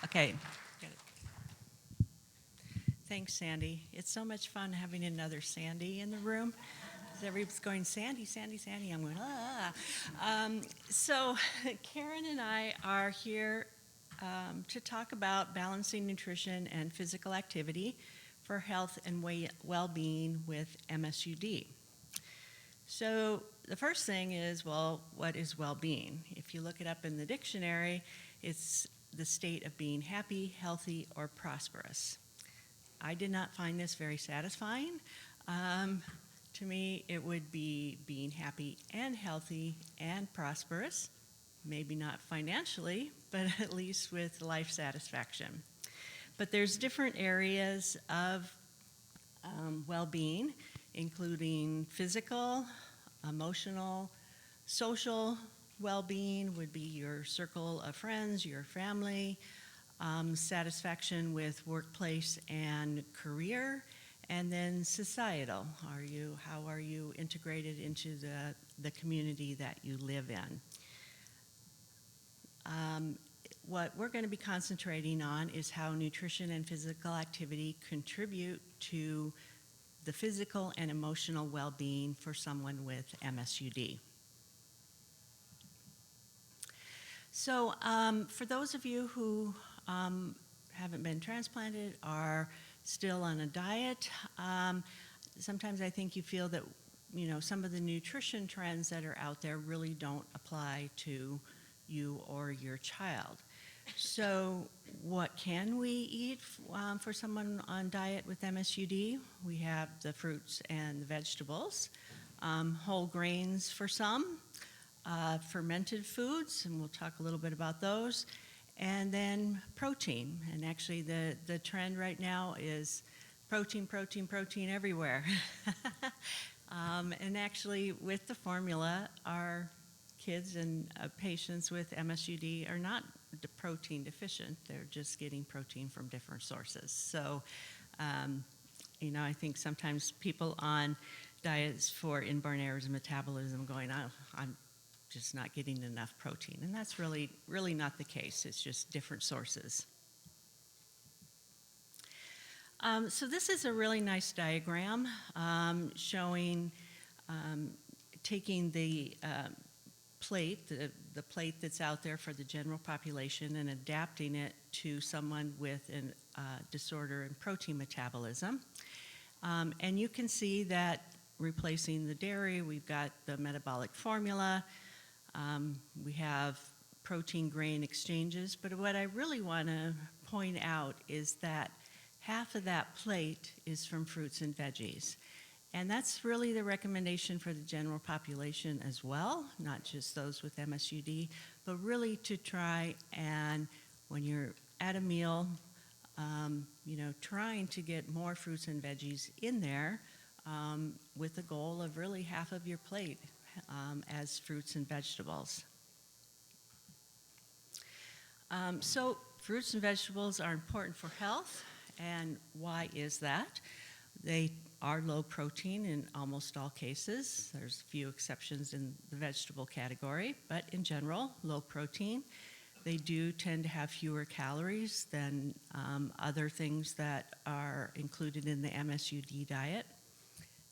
Okay. Got it. Thanks, Sandy. It's so much fun having another Sandy in the room. Everybody's going, Sandy, Sandy, Sandy. I'm going, ah. So Karen and I are here to talk about balancing nutrition and physical activity for health and well-being with MSUD. So the first thing is, well, what is well-being? If you look it up in the dictionary, it's the state of being happy, healthy, or prosperous. I did not find this very satisfying. To me, it would be being happy and healthy and prosperous, maybe not financially, but at least with life satisfaction. But there's different areas of well-being, including physical, emotional, social well-being would be your circle of friends, your family, satisfaction with workplace and career, and then societal. How are you integrated into the community that you live in? What we're going to be concentrating on is how nutrition and physical activity contribute to the physical and emotional well-being for someone with MSUD. So for those of you who haven't been transplanted, are still on a diet, sometimes I think you feel that some of the nutrition trends that are out there really don't apply to you or your child. So what can we eat for someone on diet with MSUD? We have the fruits and the vegetables, whole grains for some, fermented foods, and we'll talk a little bit about those, and then protein. And actually the trend right now is protein, protein, protein everywhere. And actually with the formula, our kids and patients with MSUD are not protein deficient. They're just getting protein from different sources. So, I think sometimes people on diets for inborn errors of metabolism going, oh, I'm just not getting enough protein. And that's really not the case. It's just different sources. So this is a really nice diagram showing taking the plate, the plate that's out there for the general population, and adapting it to someone with a disorder in protein metabolism. And you can see that replacing the dairy, we've got the metabolic formula, we have protein grain exchanges, but what I really want to point out is that half of that plate is from fruits and veggies. And that's really the recommendation for the general population as well, not just those with MSUD, but really to try and, when you're at a meal, trying to get more fruits and veggies in there with the goal of really half of your plate as fruits and vegetables. So fruits and vegetables are important for health, and why is that? They are low protein in almost all cases. There's a few exceptions in the vegetable category, but in general, low protein. They do tend to have fewer calories than other things that are included in the MSUD diet.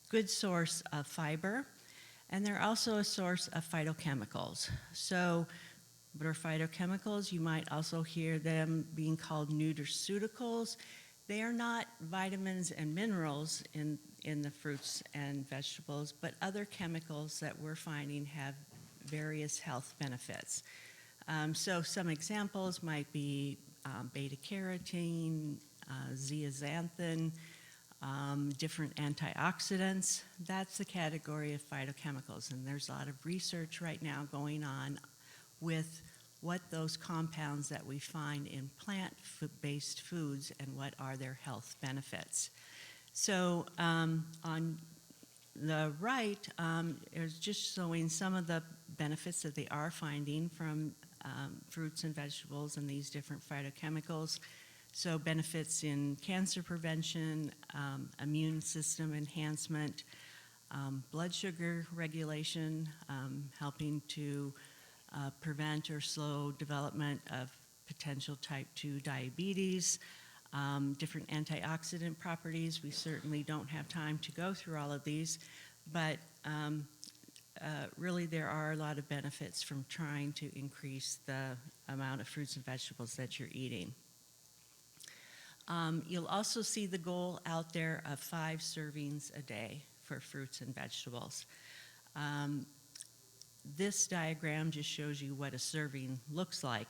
Good source of fiber, and they're also a source of phytochemicals. So what are phytochemicals? You might also hear them being called nutraceuticals. They are not vitamins and minerals in the fruits and vegetables, but other chemicals that we're finding have various health benefits. So some examples might be beta-carotene, zeaxanthin, different antioxidants. That's the category of phytochemicals, and there's a lot of research right now going on with what those compounds that we find in plant-based foods and what are their health benefits. So on the right is just showing some of the benefits that they are finding from fruits and vegetables and these different phytochemicals. So benefits in cancer prevention, immune system enhancement, blood sugar regulation, helping to prevent or slow development of potential type 2 diabetes, different antioxidant properties. We certainly don't have time to go through all of these, but really there are a lot of benefits from trying to increase the amount of fruits and vegetables that you're eating. You'll also see the goal out there of 5 servings a day for fruits and vegetables. This diagram just shows you what a serving looks like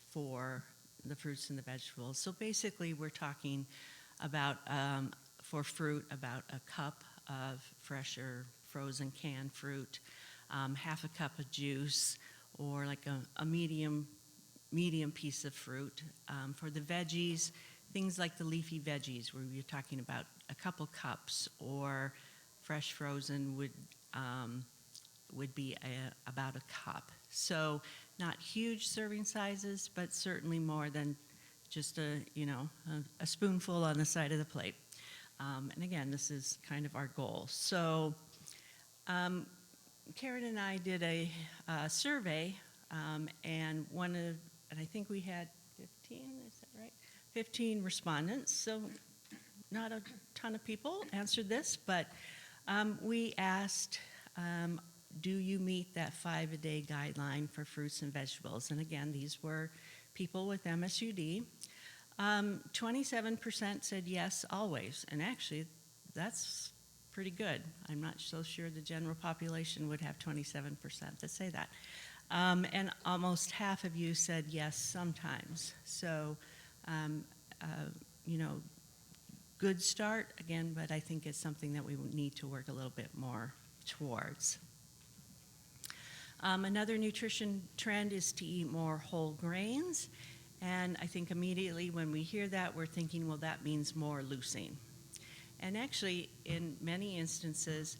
for the fruits and the vegetables. So basically we're talking about, for fruit, about a cup of fresh or frozen canned fruit, half a cup of juice, or like a medium piece of fruit. For the veggies, things like the leafy veggies, where you're talking about a couple cups, or fresh frozen would be about a cup. So not huge serving sizes, but certainly more than just a spoonful on the side of the plate. And again, this is kind of our goal. So Karen and I did a survey, and I think we had 15, is that right? 15 respondents, so not a ton of people answered this, but we asked, do you meet that 5-a-day guideline for fruits and vegetables? And again, these were people with MSUD. 27% said yes, always, and actually that's pretty good. I'm not so sure the general population would have 27% that say that. And almost half of you said yes, sometimes. So, good start, again, but I think it's something that we need to work a little bit more towards. Another nutrition trend is to eat more whole grains. And I think immediately when we hear that, we're thinking, well, that means more leucine. And actually, in many instances,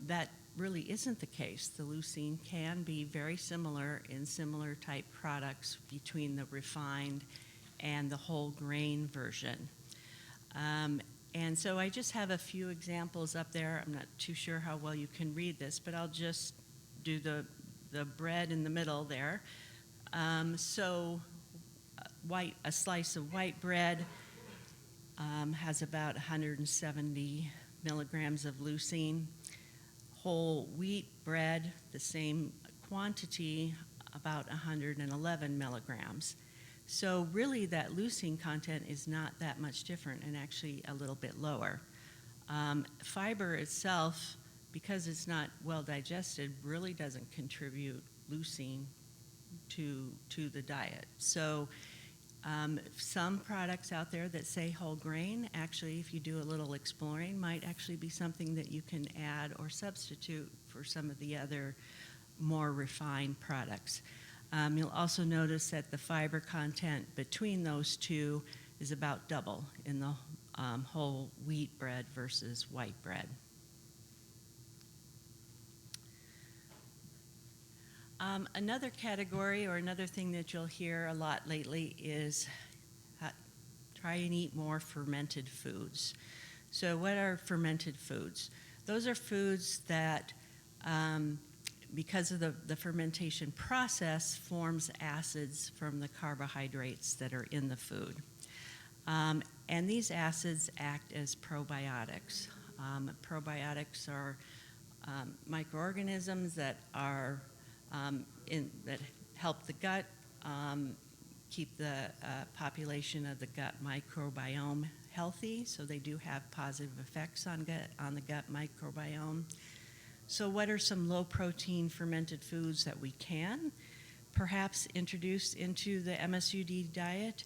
that really isn't the case. The leucine can be very similar in similar type products between the refined and the whole grain version. And so I just have a few examples up there. I'm not too sure how well you can read this, but I'll just do the bread in the middle there. So a slice of white bread has about 170 milligrams of leucine. Whole wheat bread, the same quantity, about 111 milligrams. So really that leucine content is not that much different, and actually a little bit lower. Fiber itself, because it's not well digested, really doesn't contribute leucine to the diet. So some products out there that say whole grain, actually, if you do a little exploring, might actually be something that you can add or substitute for some of the other more refined products. You'll also notice that the fiber content between those two is about double in the whole wheat bread versus white bread. Another category, or another thing that you'll hear a lot lately, is try and eat more fermented foods. So what are fermented foods? Those are foods that, because of the fermentation process, forms acids from the carbohydrates that are in the food. And these acids act as probiotics. Probiotics are microorganisms that are that help the gut, keep the population of the gut microbiome healthy, so they do have positive effects on the gut microbiome. So what are some low-protein fermented foods that we can perhaps introduce into the MSUD diet?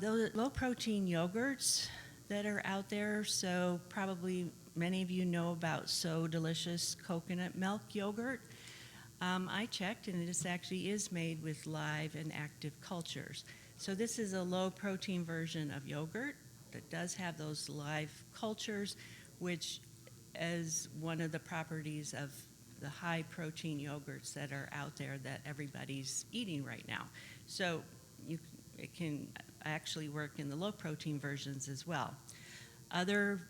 Those low-protein yogurts that are out there, so probably many of you know about So Delicious coconut milk yogurt. I checked, and this actually is made with live and active cultures. So this is a low-protein version of yogurt that does have those live cultures, which is one of the properties of the high-protein yogurts that are out there that everybody's eating right now. So it can actually work in the low-protein versions as well. Other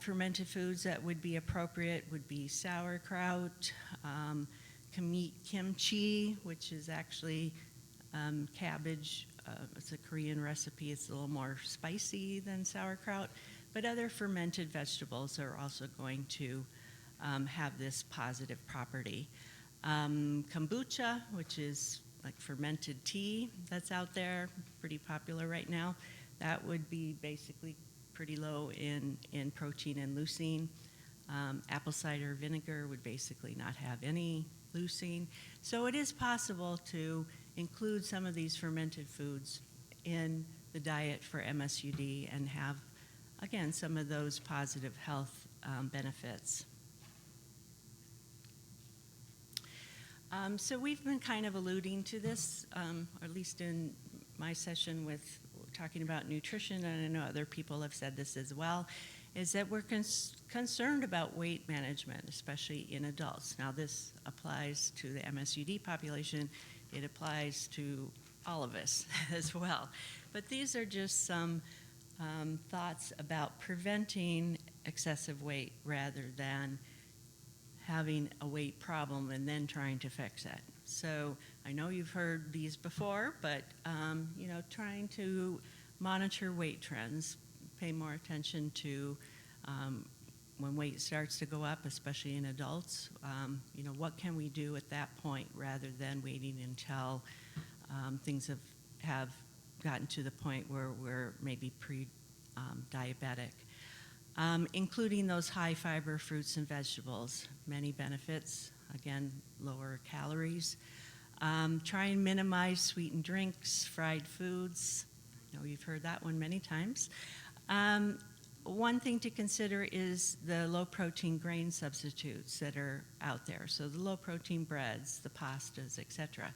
fermented foods that would be appropriate would be sauerkraut, kimchi, which is actually cabbage. It's a Korean recipe. It's a little more spicy than sauerkraut, but other fermented vegetables are also going to have this positive property. Kombucha, which is like fermented tea that's out there, pretty popular right now, that would be basically pretty low in protein and leucine. Apple cider vinegar would basically not have any leucine. So it is possible to include some of these fermented foods in the diet for MSUD and have, again, some of those positive health benefits. So we've been kind of alluding to this, or at least in my session with talking about nutrition, and I know other people have said this as well, is that we're concerned about weight management, especially in adults. Now this applies to the MSUD population. It applies to all of us as well. But these are just some thoughts about preventing excessive weight rather than having a weight problem and then trying to fix it. So I know you've heard these before, but trying to monitor weight trends, pay more attention to when weight starts to go up, especially in adults. What can we do at that point rather than waiting until things have gotten to the point where we're maybe pre-diabetic. Including those high fiber fruits and vegetables, many benefits, again, lower calories. Try and minimize sweetened drinks, fried foods. I know you've heard that one many times. One thing to consider is the low protein grain substitutes that are out there. So the low protein breads, the pastas, etc.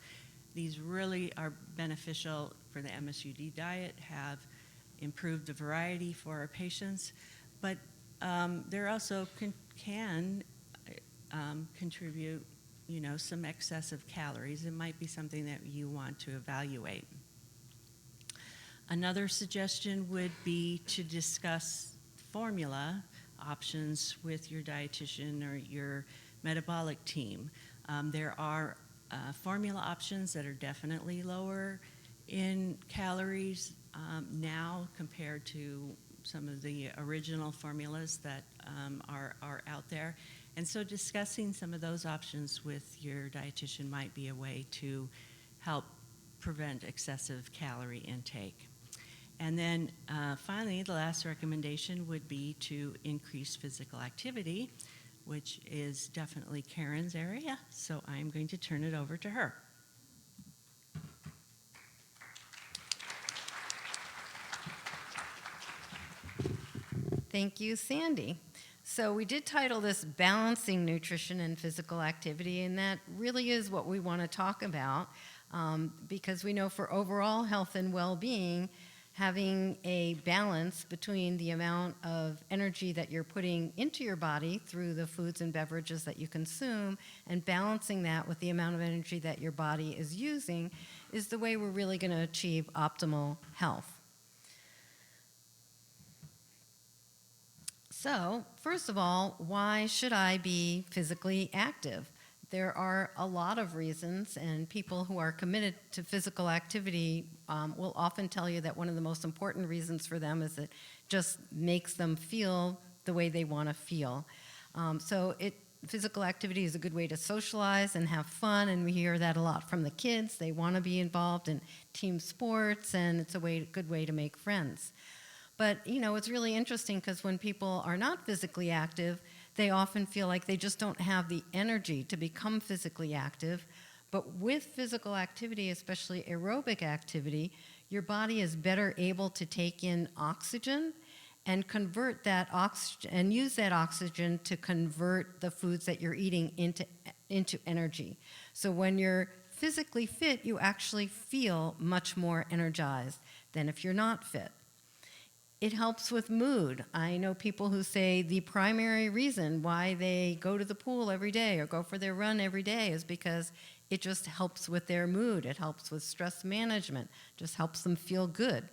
These really are beneficial for the MSUD diet, have improved the variety for our patients, but there also can contribute, some excessive calories. It might be something that you want to evaluate. Another suggestion would be to discuss formula options with your dietitian or your metabolic team. There are formula options that are definitely lower in calories now compared to some of the original formulas that are out there. And so discussing some of those options with your dietitian might be a way to help prevent excessive calorie intake. And then finally, the last recommendation would be to increase physical activity, which is definitely Karen's area. So I'm going to turn it over to her. Thank you, Sandy. So we did title this Balancing Nutrition and Physical Activity, and that really is what we want to talk about because we know for overall health and well-being, having a balance between the amount of energy that you're putting into your body through the foods and beverages that you consume and balancing that with the amount of energy that your body is using is the way we're really going to achieve optimal health. So, first of all, why should I be physically active? There are a lot of reasons, and people who are committed to physical activity will often tell you that one of the most important reasons for them is it just makes them feel the way they want to feel. Physical activity is a good way to socialize and have fun, and we hear that a lot from the kids. They want to be involved in team sports, and it's a good way to make friends. But, it's really interesting because when people are not physically active, they often feel like they just don't have the energy to become physically active. But with physical activity, especially aerobic activity, your body is better able to take in oxygen and convert that oxygen and use that oxygen to convert the foods that you're eating into energy. So when you're physically fit, you actually feel much more energized than if you're not fit. It helps with mood. I know people who say the primary reason why they go to the pool every day or go for their run every day is because it just helps with their mood. It helps with stress management, just helps them feel good.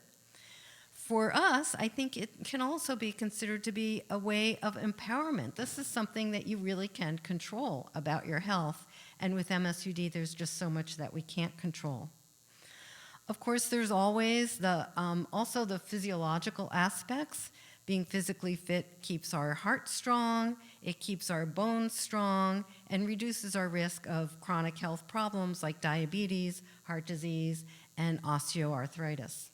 For us, I think it can also be considered to be a way of empowerment. This is something that you really can control about your health. And with MSUD, there's just so much that we can't control. Of course, there's always also the physiological aspects. Being physically fit keeps our heart strong, it keeps our bones strong, and reduces our risk of chronic health problems like diabetes, heart disease, and osteoarthritis.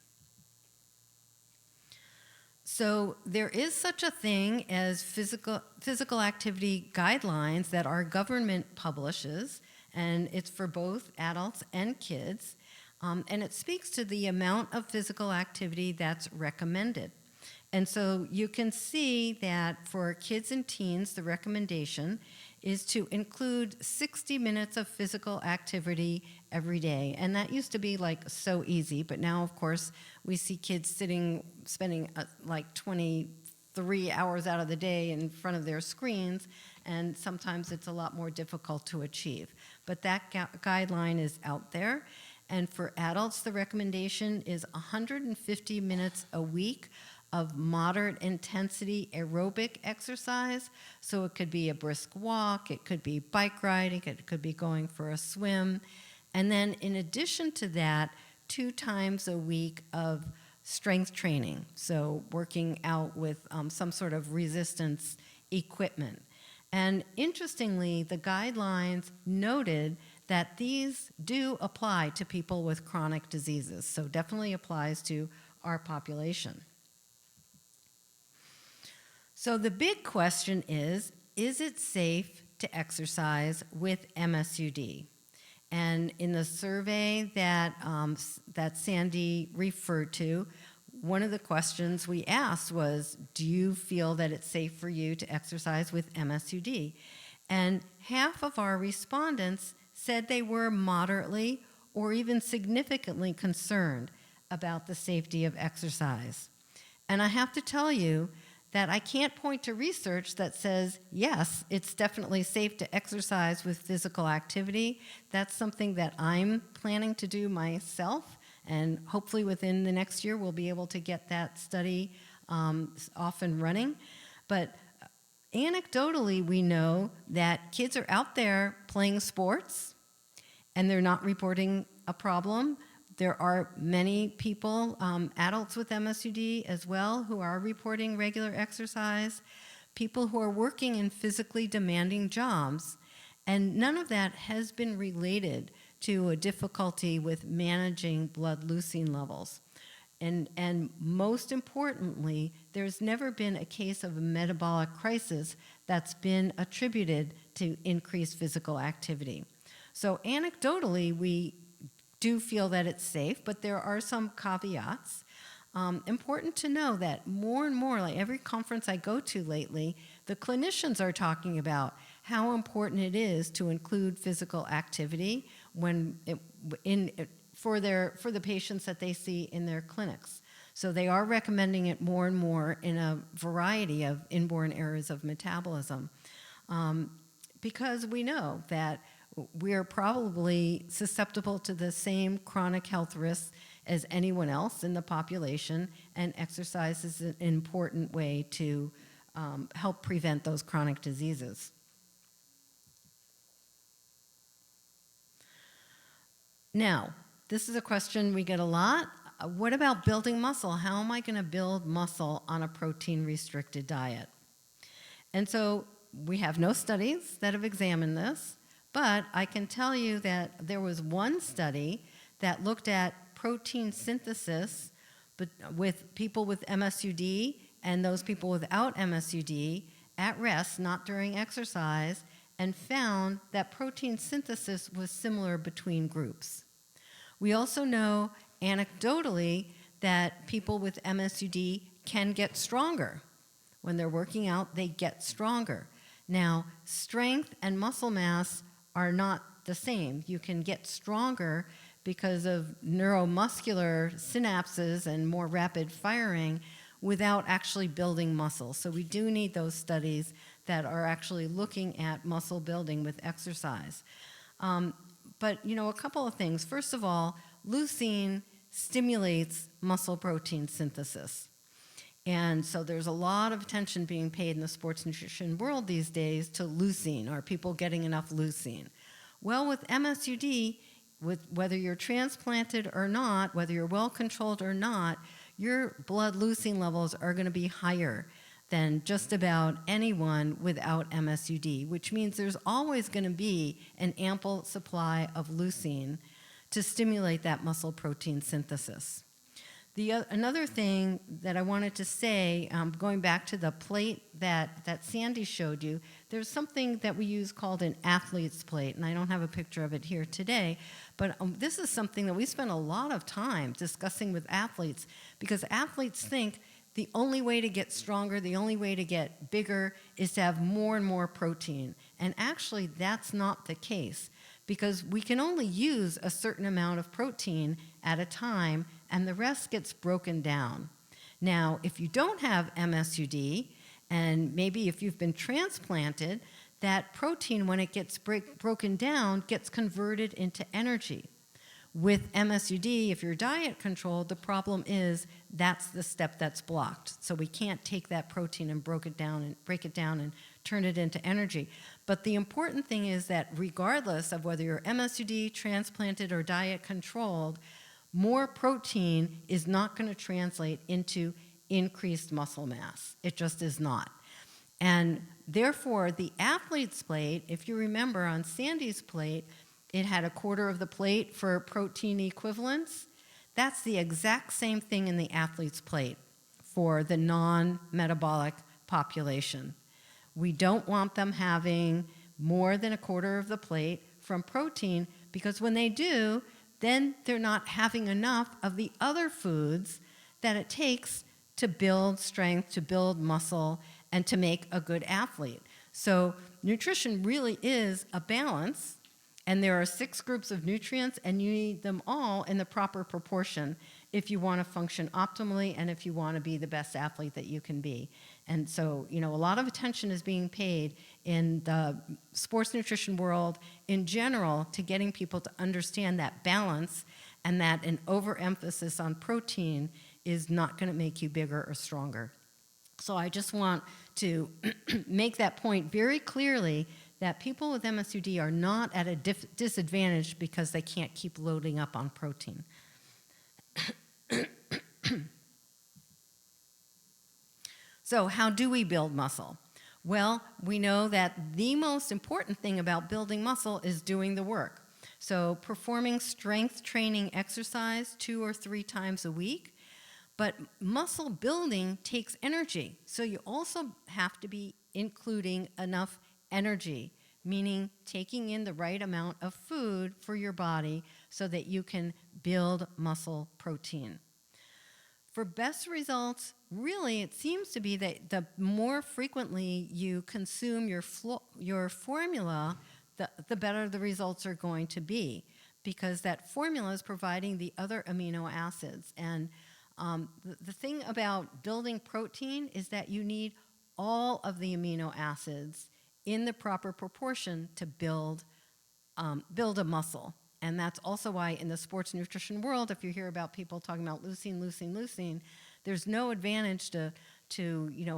So there is such a thing as physical activity guidelines that our government publishes, and it's for both adults and kids, and it speaks to the amount of physical activity that's recommended. And so you can see that for kids and teens, the recommendation is to include 60 minutes of physical activity every day. And that used to be like so easy, but now, of course, we see kids spending like 23 hours out of the day in front of their screens, and sometimes it's a lot more difficult to achieve. But that guideline is out there. And for adults, the recommendation is 150 minutes a week of moderate intensity aerobic exercise. So it could be a brisk walk, it could be bike riding, it could be going for a swim. And then in addition to that, 2 times a week of strength training. So working out with some sort of resistance equipment. And interestingly, the guidelines noted that these do apply to people with chronic diseases. So definitely applies to our population. So the big question is it safe to exercise with MSUD? And in the survey that Sandy referred to, one of the questions we asked was, do you feel that it's safe for you to exercise with MSUD? And half of our respondents said they were moderately or even significantly concerned about the safety of exercise. And I have to tell you that I can't point to research that says, yes, it's definitely safe to exercise with physical activity. That's something that I'm planning to do myself, and hopefully within the next year we'll be able to get that study off and running. But anecdotally, we know that kids are out there playing sports, and they're not reporting a problem. There are many people, adults with MSUD as well, who are reporting regular exercise, people who are working in physically demanding jobs, and none of that has been related to a difficulty with managing blood leucine levels. And most importantly, there's never been a case of a metabolic crisis that's been attributed to increased physical activity. So anecdotally, we do feel that it's safe, but there are some caveats. Important to know that more and more, like every conference I go to lately, the clinicians are talking about how important it is to include physical activity for the patients that they see in their clinics. So they are recommending it more and more in a variety of inborn errors of metabolism, because we know that we're probably susceptible to the same chronic health risks as anyone else in the population, and exercise is an important way to help prevent those chronic diseases. Now, this is a question we get a lot. What about building muscle? How am I going to build muscle on a protein-restricted diet? And so we have no studies that have examined this, but I can tell you that there was one study that looked at protein synthesis with people with MSUD and those people without MSUD at rest, not during exercise, and found that protein synthesis was similar between groups. We also know anecdotally that people with MSUD can get stronger. When they're working out, they get stronger. Now, strength and muscle mass are not the same. You can get stronger because of neuromuscular synapses and more rapid firing without actually building muscle. So we do need those studies that are actually looking at muscle building with exercise. But, a couple of things. First of all, leucine stimulates muscle protein synthesis. And so there's a lot of attention being paid in the sports nutrition world these days to leucine. Are people getting enough leucine? Well, with MSUD, whether you're transplanted or not, whether you're well controlled or not, your blood leucine levels are going to be higher than just about anyone without MSUD, which means there's always going to be an ample supply of leucine to stimulate that muscle protein synthesis. Another thing that I wanted to say, going back to the plate that Sandy showed you, there's something that we use called an athlete's plate, and I don't have a picture of it here today, but this is something that we spend a lot of time discussing with athletes, because athletes think the only way to get stronger, the only way to get bigger is to have more and more protein. And actually, that's not the case, because we can only use a certain amount of protein at a time, and the rest gets broken down. Now, if you don't have MSUD, and maybe if you've been transplanted, that protein, when it gets broken down, gets converted into energy. With MSUD, if you're diet controlled, the problem is that's the step that's blocked. So we can't take that protein and break it down and turn it into energy. But the important thing is that regardless of whether you're MSUD, transplanted, or diet controlled, more protein is not going to translate into increased muscle mass. It just is not. And therefore, the athlete's plate, if you remember on Sandy's plate, it had a quarter of the plate for protein equivalents. That's the exact same thing in the athlete's plate for the non-metabolic population. We don't want them having more than a quarter of the plate from protein, because when they do, then they're not having enough of the other foods that it takes to build strength, to build muscle, and to make a good athlete. So nutrition really is a balance, and there are 6 groups of nutrients, and you need them all in the proper proportion if you want to function optimally and if you want to be the best athlete that you can be. And so, a lot of attention is being paid in the sports nutrition world in general to getting people to understand that balance, and that an overemphasis on protein is not going to make you bigger or stronger. So I just want to make that point very clearly, that people with MSUD are not at a disadvantage because they can't keep loading up on protein. So how do we build muscle? Well, we know that the most important thing about building muscle is doing the work. So performing strength training exercise 2 or 3 times a week. But muscle building takes energy. So you also have to be including enough energy, meaning taking in the right amount of food for your body so that you can build muscle protein. For best results, really, it seems to be that the more frequently you consume your formula, the better the results are going to be, because that formula is providing the other amino acids. And the thing about building protein is that you need all of the amino acids in the proper proportion to build a muscle. And that's also why in the sports nutrition world, if you hear about people talking about leucine, there's no advantage to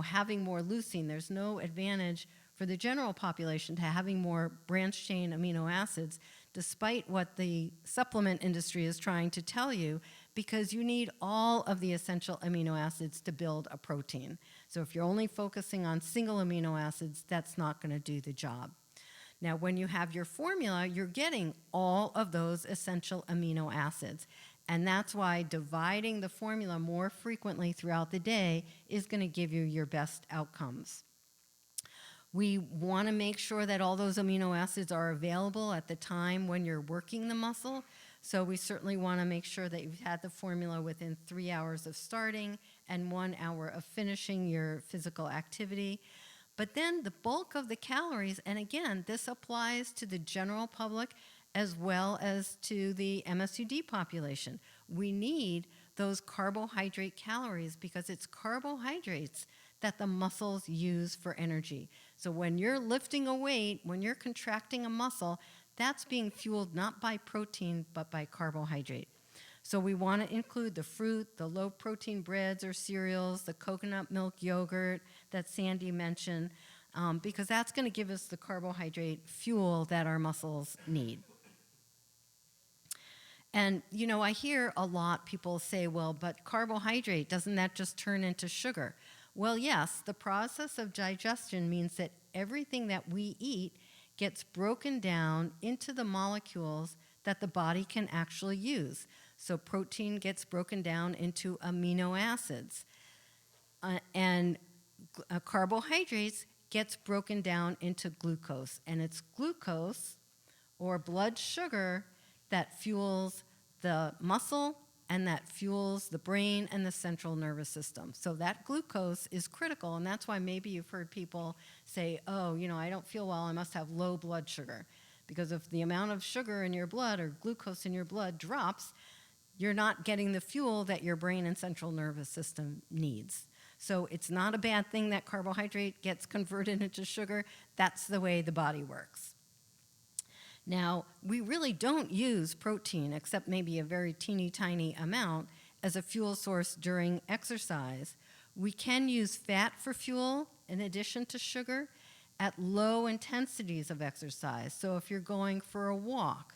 having more leucine. There's no advantage for the general population to having more branched chain amino acids, despite what the supplement industry is trying to tell you, because you need all of the essential amino acids to build a protein. So if you're only focusing on single amino acids, that's not going to do the job. Now, when you have your formula, you're getting all of those essential amino acids. And that's why dividing the formula more frequently throughout the day is going to give you your best outcomes. We want to make sure that all those amino acids are available at the time when you're working the muscle. So we certainly want to make sure that you've had the formula within 3 hours of starting and 1 hour of finishing your physical activity. But then the bulk of the calories, and again, this applies to the general public as well as to the MSUD population. We need those carbohydrate calories because it's carbohydrates that the muscles use for energy. So when you're lifting a weight, when you're contracting a muscle, that's being fueled not by protein, but by carbohydrate. So we want to include the fruit, the low-protein breads or cereals, the coconut milk yogurt that Sandy mentioned, because that's going to give us the carbohydrate fuel that our muscles need. And, I hear a lot people say, well, but carbohydrate, doesn't that just turn into sugar? Well, yes, the process of digestion means that everything that we eat gets broken down into the molecules that the body can actually use. So protein gets broken down into amino acids. And carbohydrates gets broken down into glucose. And it's glucose or blood sugar that fuels the muscle and that fuels the brain and the central nervous system. So that glucose is critical, and that's why maybe you've heard people say, oh, I don't feel well, I must have low blood sugar. Because if the amount of sugar in your blood or glucose in your blood drops, you're not getting the fuel that your brain and central nervous system needs. So it's not a bad thing that carbohydrate gets converted into sugar. That's the way the body works. Now, we really don't use protein, except maybe a very teeny tiny amount, as a fuel source during exercise. We can use fat for fuel in addition to sugar at low intensities of exercise. So if you're going for a walk,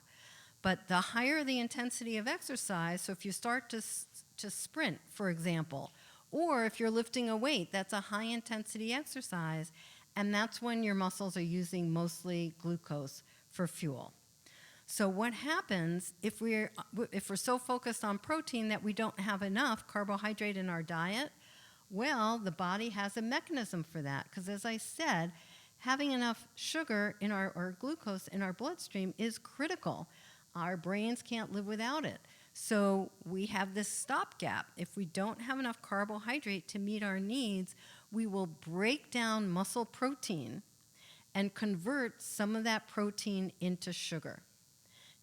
but the higher the intensity of exercise, so if you start to sprint, for example, or if you're lifting a weight, that's a high intensity exercise, and that's when your muscles are using mostly glucose for fuel. So what happens if we're so focused on protein that we don't have enough carbohydrate in our diet? Well, the body has a mechanism for that, because as I said, having enough sugar in or glucose in our bloodstream is critical. Our brains can't live without it. So we have this stopgap. If we don't have enough carbohydrate to meet our needs, we will break down muscle protein and convert some of that protein into sugar.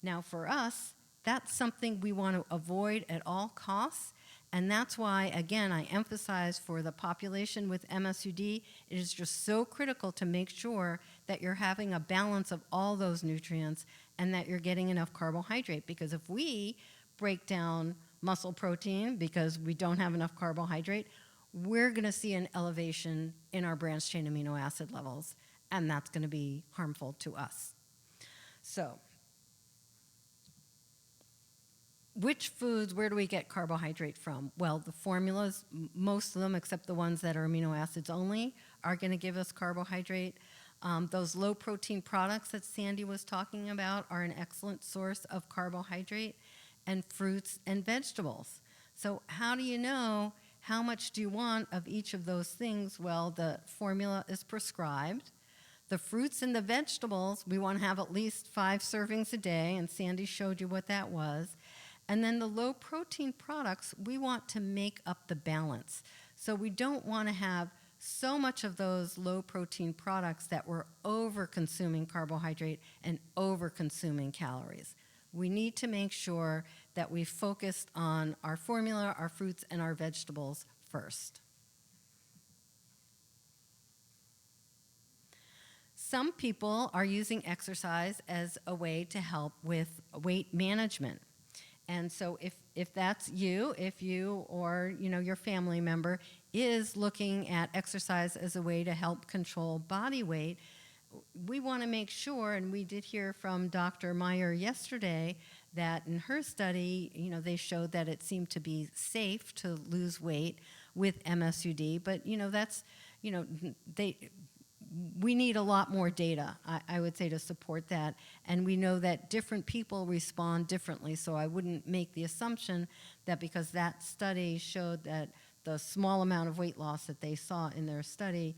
Now for us, that's something we want to avoid at all costs. And that's why, again, I emphasize for the population with MSUD, it is just so critical to make sure that you're having a balance of all those nutrients and that you're getting enough carbohydrate. Because if we break down muscle protein because we don't have enough carbohydrate, we're going to see an elevation in our branched chain amino acid levels, and that's going to be harmful to us. So, which foods, where do we get carbohydrate from? Well, the formulas, most of them, except the ones that are amino acids only, are going to give us carbohydrate. Those low protein products that Sandy was talking about are an excellent source of carbohydrate, and fruits and vegetables. So how do you know how much do you want of each of those things? Well, the formula is prescribed. The fruits and the vegetables, we want to have at least 5 servings a day, and Sandy showed you what that was. And then the low protein products, we want to make up the balance. So we don't want to have so much of those low protein products that we're over consuming carbohydrate and over consuming calories. We need to make sure that we focus on our formula, our fruits, and our vegetables first. Some people are using exercise as a way to help with weight management. And so if that's you, if you or your family member is looking at exercise as a way to help control body weight, we want to make sure, and we did hear from Dr. Meyer yesterday, that in her study, they showed that it seemed to be safe to lose weight with MSUD, but we need a lot more data, I would say, to support that, and we know that different people respond differently, so I wouldn't make the assumption that because that study showed that the small amount of weight loss that they saw in their study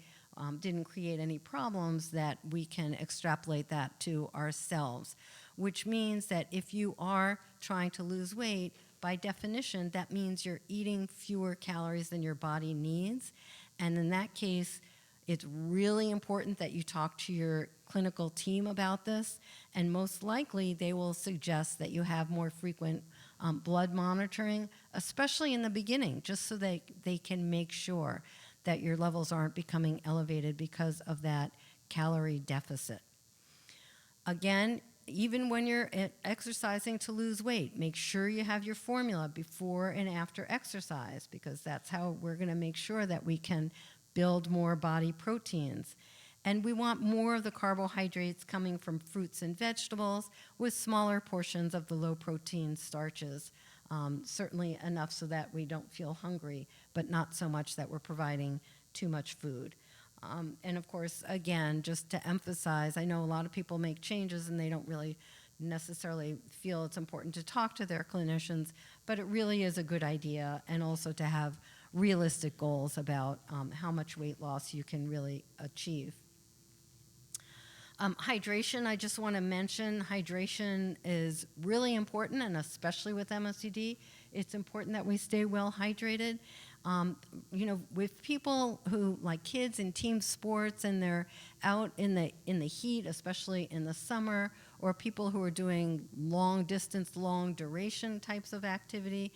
didn't create any problems, that we can extrapolate that to ourselves, which means that if you are trying to lose weight, by definition, that means you're eating fewer calories than your body needs. And in that case, it's really important that you talk to your clinical team about this, and most likely they will suggest that you have more frequent blood monitoring, especially in the beginning, just so they can make sure that your levels aren't becoming elevated because of that calorie deficit. Again, even when you're exercising to lose weight, make sure you have your formula before and after exercise, because that's how we're going to make sure that we can build more body proteins. And we want more of the carbohydrates coming from fruits and vegetables with smaller portions of the low-protein starches. Certainly enough so that we don't feel hungry, but not so much that we're providing too much food. And of course, again, just to emphasize, I know a lot of people make changes and they don't really necessarily feel it's important to talk to their clinicians, but it really is a good idea, and also to have realistic goals about how much weight loss you can really achieve. Hydration, I just want to mention, hydration is really important, and especially with MSUD, it's important that we stay well hydrated. With people who, like kids in team sports, and they're out in the heat, especially in the summer, or people who are doing long distance, long duration types of activity,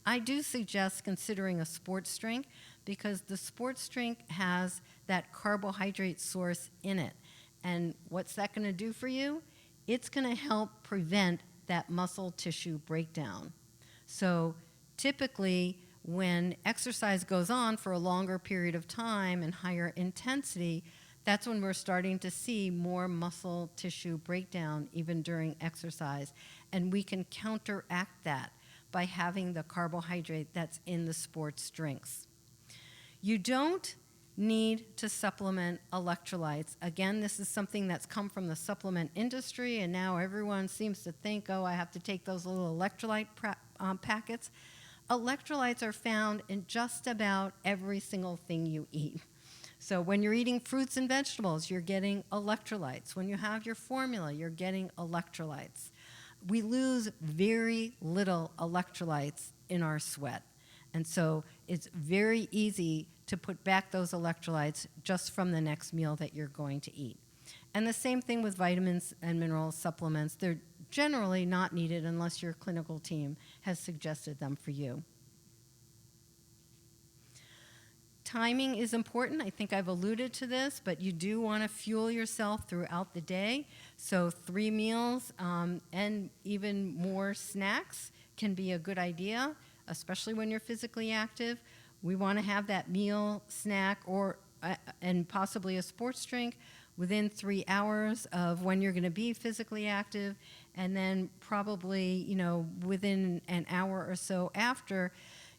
I do suggest considering a sports drink, because the sports drink has that carbohydrate source in it. And what's that going to do for you? It's going to help prevent that muscle tissue breakdown. So typically, when exercise goes on for a longer period of time and higher intensity, that's when we're starting to see more muscle tissue breakdown even during exercise. And we can counteract that by having the carbohydrate that's in the sports drinks. You don't need to supplement electrolytes. Again, this is something that's come from the supplement industry, and now everyone seems to think, oh, I have to take those little electrolyte packets. Electrolytes are found in just about every single thing you eat. So when you're eating fruits and vegetables, you're getting electrolytes. When you have your formula, you're getting electrolytes. We lose very little electrolytes in our sweat. And so it's very easy to put back those electrolytes just from the next meal that you're going to eat. And the same thing with vitamins and mineral supplements. They're generally not needed unless your clinical team has suggested them for you. Timing is important. I think I've alluded to this, but you do want to fuel yourself throughout the day. So 3 meals and even more snacks can be a good idea, especially when you're physically active. We want to have that meal, snack, and possibly a sports drink within 3 hours of when you're going to be physically active, and then probably, within an hour or so after.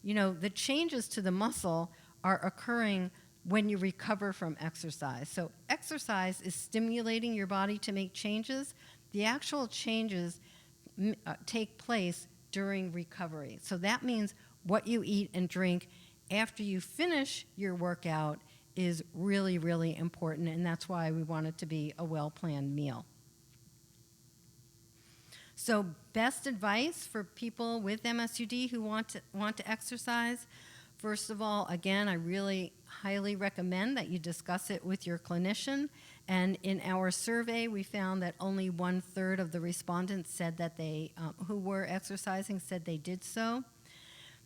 The changes to the muscle are occurring when you recover from exercise. So exercise is stimulating your body to make changes. The actual changes take place during recovery. So that means what you eat and drink after you finish your workout is really, really important, and that's why we want it to be a well-planned meal. So best advice for people with MSUD who want to exercise: first of all, again, I really highly recommend that you discuss it with your clinician. And in our survey, we found that only 1/3 of the respondents said that they, who were exercising, said they did so.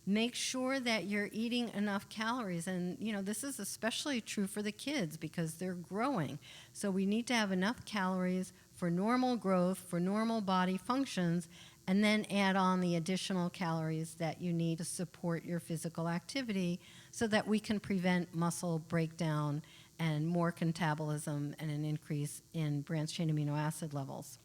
Make sure that you're eating enough calories. And, this is especially true for the kids because they're growing. So we need to have enough calories for normal growth, for normal body functions, and then add on the additional calories that you need to support your physical activity so that we can prevent muscle breakdown and more catabolism and an increase in branched-chain amino acid levels.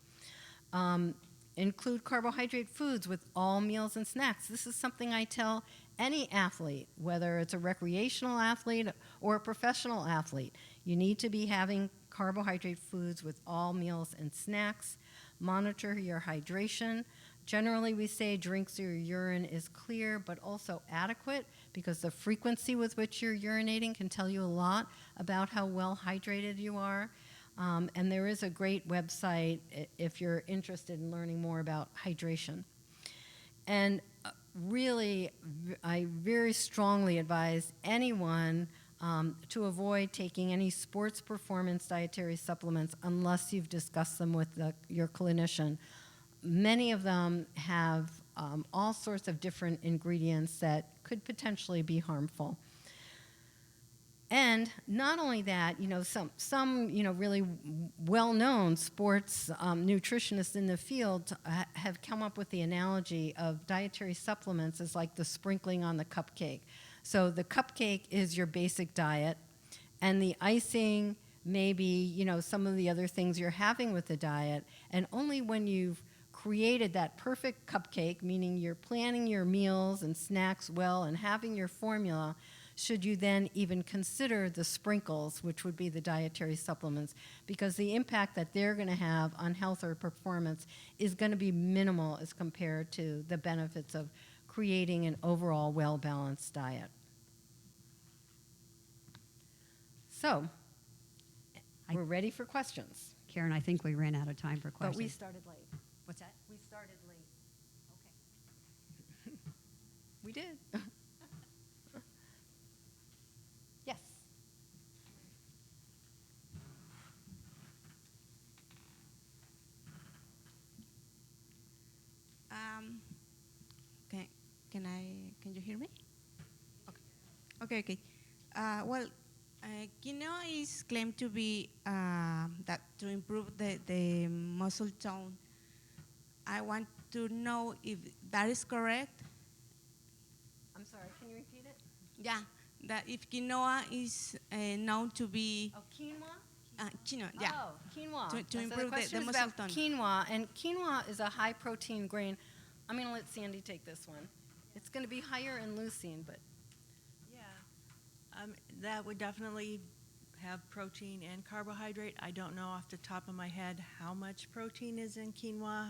Include carbohydrate foods with all meals and snacks. This is something I tell any athlete, whether it's a recreational athlete or a professional athlete. You need to be having carbohydrate foods with all meals and snacks. Monitor your hydration. Generally, we say drink so your urine is clear, but also adequate, because the frequency with which you're urinating can tell you a lot about how well hydrated you are. And there is a great website if you're interested in learning more about hydration. And really, I very strongly advise anyone to avoid taking any sports performance dietary supplements unless you've discussed them with your clinician. Many of them have all sorts of different ingredients that could potentially be harmful. And not only that, some really well-known sports nutritionists in the field have come up with the analogy of dietary supplements as like the sprinkling on the cupcake. So the cupcake is your basic diet, and the icing maybe, some of the other things you're having with the diet. And only when you've created that perfect cupcake, meaning you're planning your meals and snacks well and having your formula, should you then even consider the sprinkles, which would be the dietary supplements, because the impact that they're going to have on health or performance is going to be minimal as compared to the benefits of creating an overall well-balanced diet. So, we're ready for questions. Karen, I think we ran out of time for questions. But we started late. What's that? We started late. Okay. We did. Yes. Can can you hear me? Okay. Well, quinoa is claimed to be that to improve the muscle tone. I want to know if that is correct. I'm sorry, can you repeat it? Yeah, that if quinoa is known to be Oh, quinoa? quinoa. Yeah. Oh, quinoa. To So improve the question is muscle about tone. quinoa, and quinoa is a high-protein grain. I'm going to let Sandy take this one. It's going to be higher in leucine, but Yeah, that would definitely have protein and carbohydrate. I don't know off the top of my head how much protein is in quinoa.